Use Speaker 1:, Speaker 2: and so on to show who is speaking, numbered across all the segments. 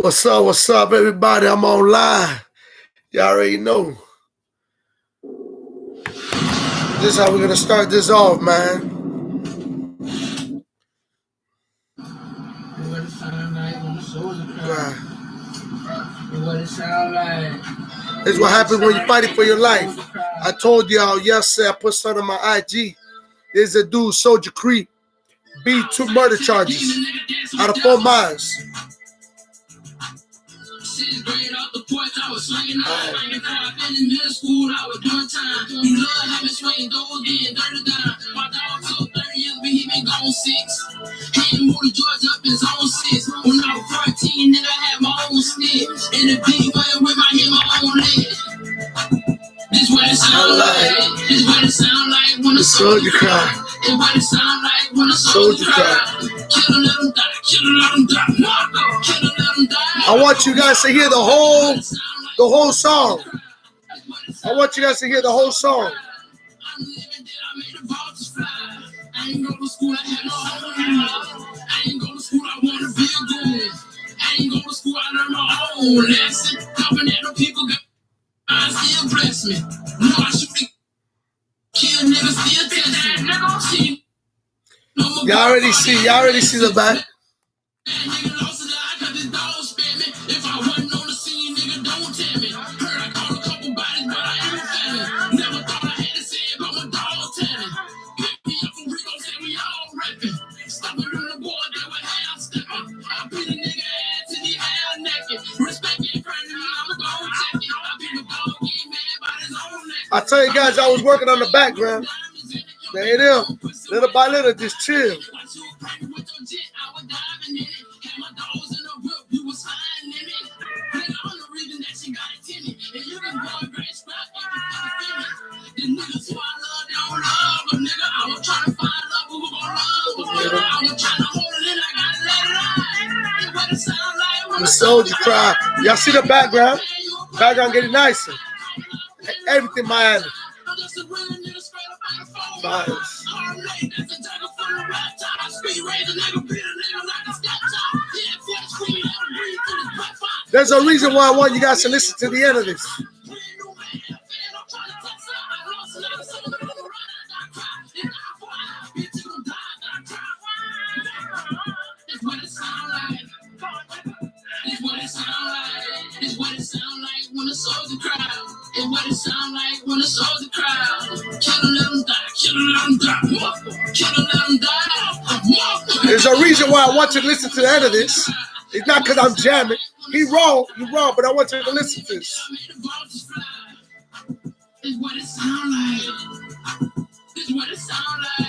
Speaker 1: What's up, everybody? I'm on live. You already know. This is how we're gonna start this off, man.
Speaker 2: What it sound like when the soldier cry.
Speaker 1: Right.
Speaker 2: What it sound like.
Speaker 1: This is what happens when you're fighting for your life. I told y'all yesterday, I put something on my IG. There's a dude, Soldier Creek, beat 2 murder charges out of 4 miles.
Speaker 3: Grade off the porch, I was swinging out. Before I been in middle school, I was doing time. You love having swing doors, getting dirty down. My dog took 30 years, but he been gone 6. He ain't moved to Georgia up in zone 6. When I was 14, nigga, I had my own stick. In the big way with my hit my own leg. This what it sound like. This what it sound like when the soldier cry. This what it sound like when the soldier cry. Kill him, let him die. Kill him, let him die. Kill him, let him die.
Speaker 1: I want you guys to hear the whole song. I want you guys to hear the whole song.
Speaker 3: I ain't go to school, I had no home. I ain't go to school, I wanna be a good. I ain't go to school, I learned my own lesson. Coming at the people, God still bless me. No, I shoot the kill niggas, still test me.
Speaker 1: Y'all already see the back. I tell you guys, I was working on the background. There it is. Little by little, just chill. The soldier cry. Y'all see the background? Background getting nicer. Everything Miami. Miles. There's a reason why I want you guys to listen to the end of this. There's a reason why I want you to listen to the end of this. It's not because I'm jamming. You're wrong, but I want you to listen to this.
Speaker 3: It's what it sound like. It's what it sound like.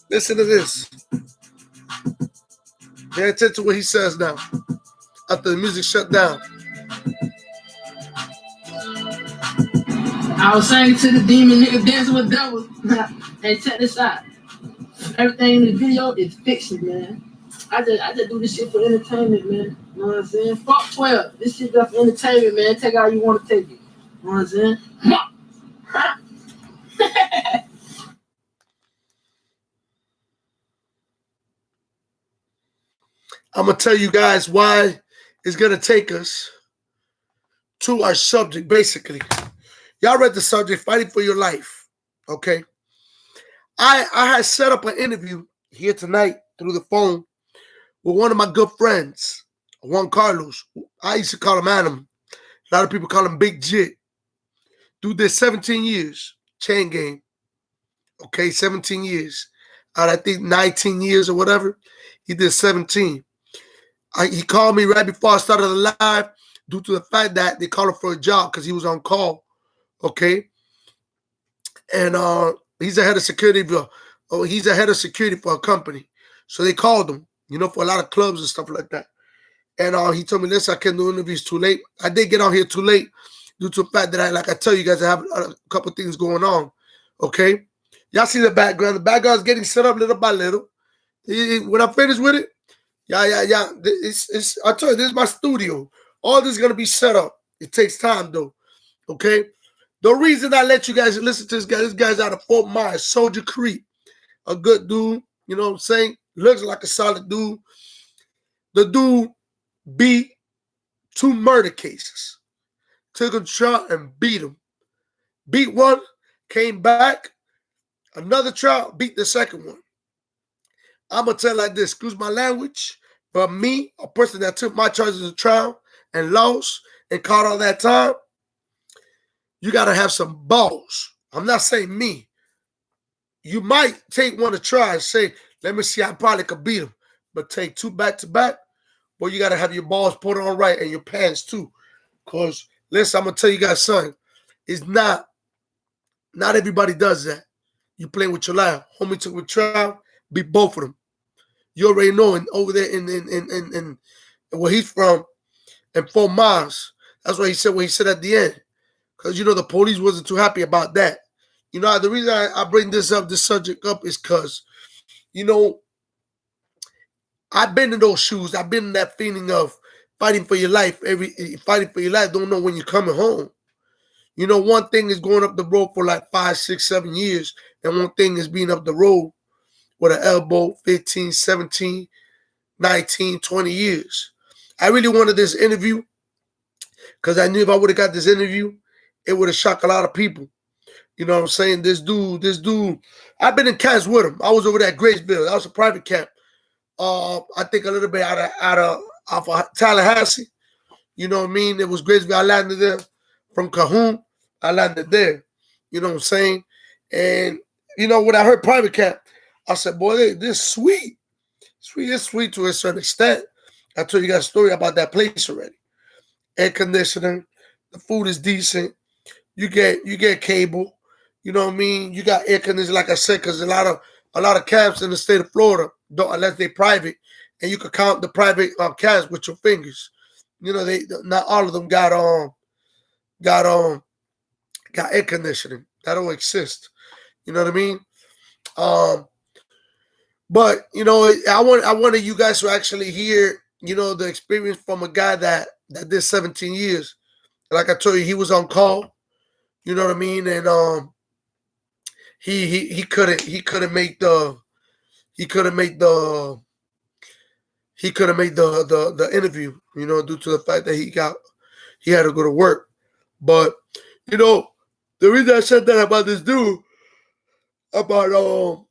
Speaker 1: Listen to this. Pay attention to what he says now. After the music shut down.
Speaker 2: I was singing to the demon, nigga dancing with devils. Hey, check this out. Everything in the video is fiction, man. I just do this shit for entertainment, man. You know what I'm saying? Fuck 12. This shit just for entertainment, man. Take it how you want to take it. You know what I'm saying?
Speaker 1: I'm going to tell you guys why it's going to take us to our subject, basically. Y'all read the subject, fighting for your life, okay? I had set up an interview here tonight through the phone with one of my good friends, Juan Carlos. I used to call him Adam. A lot of people call him Big Jit. Dude did 17 years, chain game. Okay, 17 years. Out I think 19 years or whatever, he did 17. He called me right before I started the live due to the fact that they called him for a job because he was on call. Okay. And he's a head of security. He's a head of security for a company. So they called him, for a lot of clubs and stuff like that. And he told me, listen, I can't do interviews too late. I did get on here too late due to the fact that I tell you guys, I have a couple things going on. Okay. Y'all see the background. The background is getting set up little by little. When I'm finished with it, yeah. I told you, this is my studio. All this is going to be set up. It takes time, though. Okay? The reason I let you guys listen to this guy's out of Fort Myers, Soldier Creek. A good dude, you know what I'm saying? Looks like a solid dude. The dude beat 2 murder cases. Took him to trial and beat him. Beat one, came back. Another trial, beat the second one. I'm going to tell you like this, excuse my language, but me, a person that took my charges of trial and lost and caught all that time, you got to have some balls. I'm not saying me. You might take one to try and say, let me see, I probably could beat him. But take 2 back-to-back, boy, you got to have your balls put on right and your pants too. Because, listen, I'm going to tell you guys something. It's not everybody does that. You playing with your life. Homie took a trial, beat both of them. You already know, and over there in where he's from, in Fort Myers, that's what he said at the end. Because, you know, the police wasn't too happy about that. You know, the reason I bring this subject up is because, you know, I've been in those shoes. I've been in that feeling of fighting for your life. Fighting for your life, don't know when you're coming home. You know, one thing is going up the road for like 5, 6, 7 years, and one thing is being up the road with an elbow 15, 17, 19, 20 years. I really wanted this interview because I knew if I would have got this interview, it would have shocked a lot of people. You know what I'm saying? This dude, I've been in camps with him. I was over there at Graceville. That was a private camp. I think a little bit out of Tallahassee. You know what I mean? It was Graceville. I landed there from Cahoon. I landed there. You know what I'm saying? And, you know, when I heard private camp, I said, boy, this is sweet. It's sweet to a certain extent. I told you guys a story about that place already. Air conditioning. The food is decent. You get cable. You know what I mean? You got air conditioning, like I said, because a lot of camps in the state of Florida don't, unless they're private, and you can count the private camps with your fingers. You know, they not all of them got air conditioning. That don't exist. You know what I mean? But you know, I wanted you guys to actually hear, you know, the experience from a guy that did 17 years. Like I told you, he was on call. You know what I mean? And he couldn't make the interview, you know, due to the fact that he had to go to work. But you know, the reason I said that about this dude, about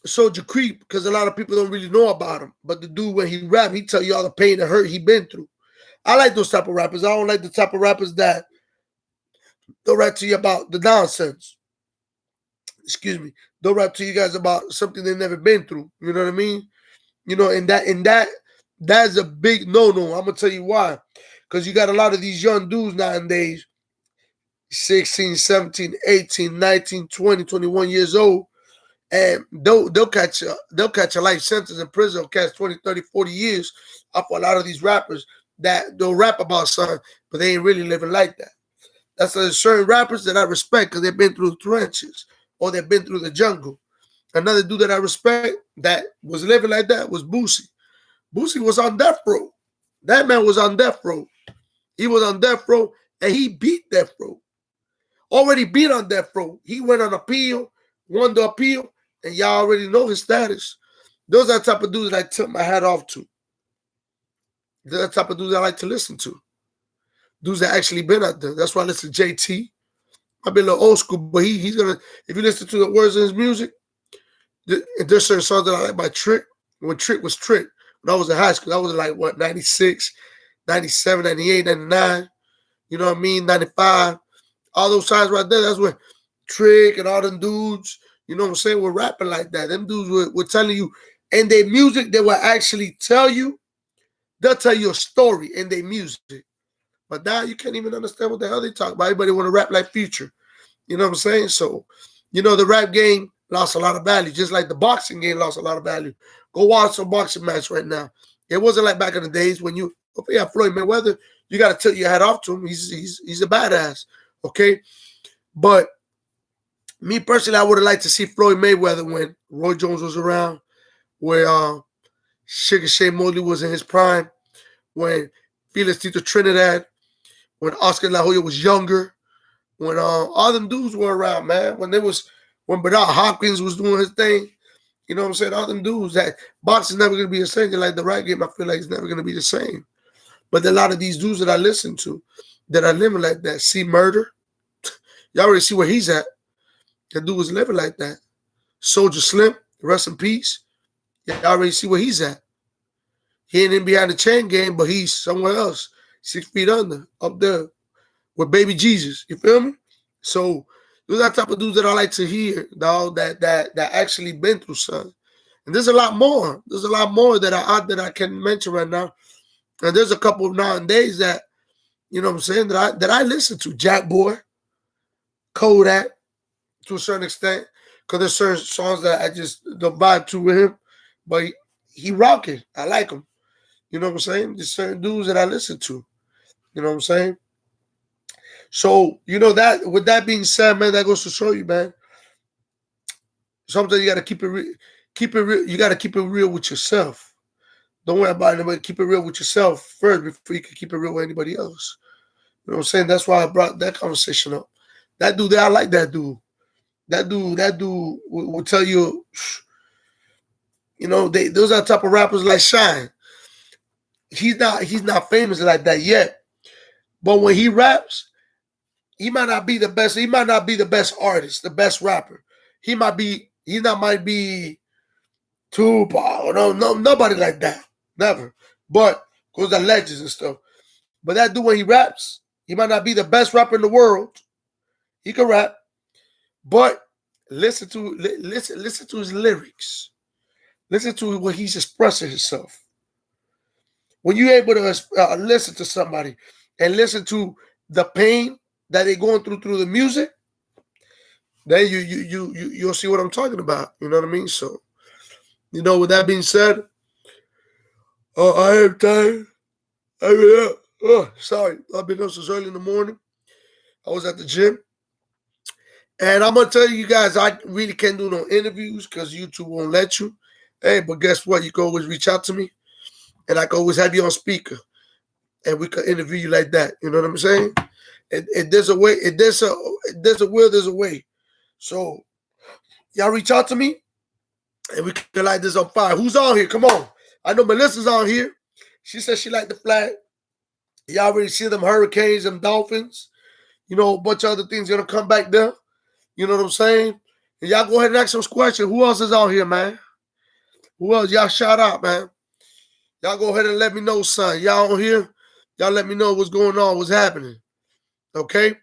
Speaker 1: Soldier Creek, because a lot of people don't really know about him. But the dude, when he rap, he tell you all the pain and hurt he been through. I like those type of rappers. I don't like the type of rappers that they'll rap to you about the nonsense. Excuse me. They'll rap to you guys about something they've never been through. You know what I mean? You know, and that's a big no-no. I'm gonna tell you why. Because you got a lot of these young dudes nowadays, 16, 17, 18, 19, 20, 21 years old, and they'll catch a life sentence in prison, catch 20, 30, 40 years off a lot of these rappers that they'll rap about something, but they ain't really living like that. That's certain rappers that I respect because they've been through the trenches or they've been through the jungle. Another dude that I respect that was living like that was Boosie. Boosie was on death row. That man was on death row. He was on death row and he beat death row. Already beat on death row. He went on appeal, won the appeal, and y'all already know his status. Those are the type of dudes that I tip my hat off to. They're the type of dudes I like to listen to. Dudes that actually been out there. That's why I listen to JT. I've been a little old school, but he's gonna, if you listen to the words in his music, there's certain songs that I like by Trick. When Trick was Trick, when I was in high school, I was like, what, 96, 97, 98, 99, you know what I mean, 95. All those times right there, that's when Trick and all them dudes, you know what I'm saying, were rapping like that. Them dudes were telling you, and their music, they will actually tell you, they'll tell you a story in their music. But now you can't even understand what the hell they talk about. Everybody want to rap like Future. You know what I'm saying? So, you know, the rap game lost a lot of value, just like the boxing game lost a lot of value. Go watch some boxing match right now. It wasn't like back in the days when you, yeah, Floyd Mayweather, you got to tilt your hat off to him. He's a badass, okay? But me personally, I would have liked to see Floyd Mayweather when Roy Jones was around, where Sugar Shea Mosley was in his prime, when Felix Tito Trinidad, when Oscar La Hoya was younger, when all them dudes were around, man. When Bernard Hopkins was doing his thing, you know what I'm saying? All them dudes, that boxing's never gonna be the same. Like the rap game, I feel like it's never gonna be the same. But a lot of these dudes that I listen to, that are living like that, see Murder. Y'all already see where he's at. That dude was living like that. Soldier Slim, rest in peace. Y'all already see where he's at. He ain't in behind the chain game, but he's somewhere else, 6 feet under, up there with baby Jesus. You feel me? So those are the type of dudes that I like to hear, dog, that actually been through something. And there's a lot more. There's a lot more that I can mention right now. And there's a couple of nowadays that, you know what I'm saying, that I listen to. Jack Boy, Kodak, to a certain extent, because there's certain songs that I just don't vibe to with him, but he rocking. I like him. You know what I'm saying? There's certain dudes that I listen to. You know what I'm saying? So, you know, that with that being said, man, that goes to show you, man. Sometimes you gotta keep it real. You gotta keep it real with yourself. Don't worry about anybody. Keep it real with yourself first before you can keep it real with anybody else. You know what I'm saying? That's why I brought that conversation up. That dude there, I like that dude. That dude will tell you, you know, those are the type of rappers like Shine. He's not famous like that yet. But when he raps, he might not be the best. He might not be the best artist, the best rapper. He might be Tupac or nobody like that. Never. But because they're legends and stuff. But that dude, when he raps, he might not be the best rapper in the world. He can rap. But listen to his lyrics. Listen to what he's expressing himself. When you're able to listen to somebody and listen to the pain that they're going through the music, then you'll see what I'm talking about. You know what I mean? So, you know, with that being said, I am tired. Sorry, I've been up since early in the morning. I was at the gym. And I'm going to tell you guys, I really can't do no interviews because YouTube won't let you. Hey, but guess what? You can always reach out to me. And I can always have you on speaker. And we can interview you like that. You know what I'm saying? There's a way. There's a will, there's a way. So, y'all reach out to me. And we can light this on fire. Who's on here? Come on. I know Melissa's on here. She said she liked the flag. Y'all already see them Hurricanes, them Dolphins. You know, a bunch of other things going to come back there. You know what I'm saying? And y'all go ahead and ask those questions. Who else is on here, man? Who else? Y'all shout out, man. Y'all go ahead and let me know, son. Y'all on here? Y'all let me know what's going on, what's happening. Okay?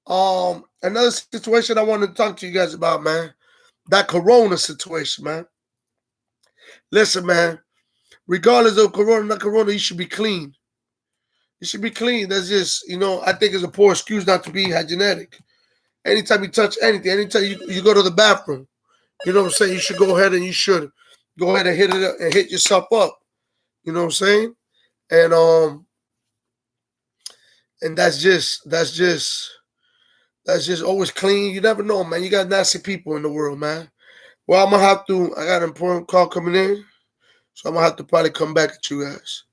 Speaker 1: Another situation I wanted to talk to you guys about, man. That corona situation, man. Listen, man. Regardless of corona, not corona, you should be clean. You should be clean. That's just, you know, I think it's a poor excuse not to be hygienic. Anytime you touch anything, anytime you go to the bathroom, you know what I'm saying? You should go ahead and hit it up and hit yourself up. You know what I'm saying? And that's just always clean. You never know, man. You got nasty people in the world, man. Well, I got an important call coming in, so I'm gonna have to probably come back at you guys.